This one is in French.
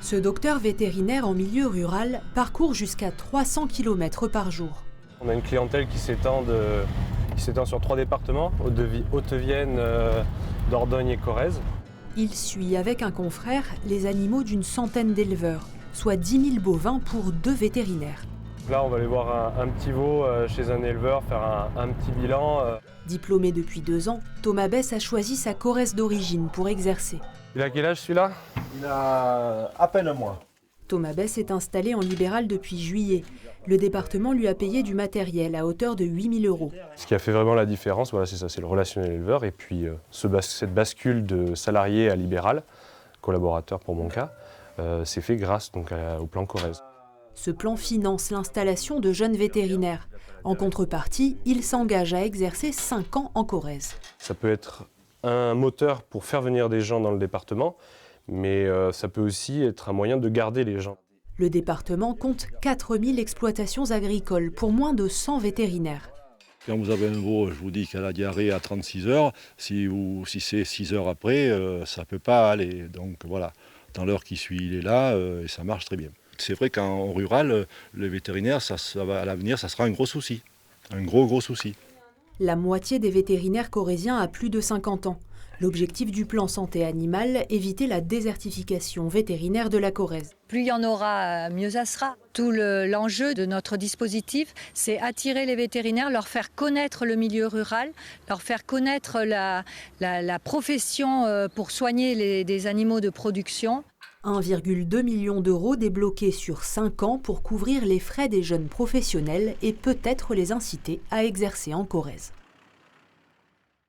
Ce docteur vétérinaire en milieu rural parcourt jusqu'à 300 km par jour. On a une clientèle qui s'étend sur 3 départements, Haute-Vienne, Dordogne et Corrèze. Il suit avec un confrère les animaux d'une centaine d'éleveurs, soit 10 000 bovins pour 2 vétérinaires. Là, on va aller voir un petit veau chez un éleveur, faire un petit bilan. Diplômé depuis 2 ans, Thomas Bess a choisi sa Corrèze d'origine pour exercer. Il a quel âge celui-là? Il a à peine un mois. Thomas Bess est installé en libéral depuis juillet. Le département lui a payé du matériel à hauteur de 8 000 €. Ce qui a fait vraiment la différence, voilà, c'est ça, c'est le relationnel éleveur et puis cette bascule de salarié à libéral, collaborateur pour mon cas, c'est fait grâce donc, au plan Corrèze. Ce plan finance l'installation de jeunes vétérinaires. En contrepartie, il s'engage à exercer 5 ans en Corrèze. Ça peut être un moteur pour faire venir des gens dans le département, mais ça peut aussi être un moyen de garder les gens. Le département compte 4 000 exploitations agricoles pour moins de 100 vétérinaires. Quand vous avez un veau, je vous dis qu'il a la diarrhée à 36 heures, si c'est 6 heures après, ça ne peut pas aller. Donc voilà, dans l'heure qui suit, il est là et ça marche très bien. C'est vrai qu'en rural, le vétérinaire, à l'avenir, ça sera un gros souci, un gros souci. La moitié des vétérinaires corréziens a plus de 50 ans. L'objectif du plan santé animale, éviter la désertification vétérinaire de la Corrèze. Plus il y en aura, mieux ça sera. Tout l'enjeu de notre dispositif, c'est attirer les vétérinaires, leur faire connaître le milieu rural, leur faire connaître la profession pour soigner des animaux de production. 1,2 million d'euros débloqués sur 5 ans pour couvrir les frais des jeunes professionnels et peut-être les inciter à exercer en Corrèze.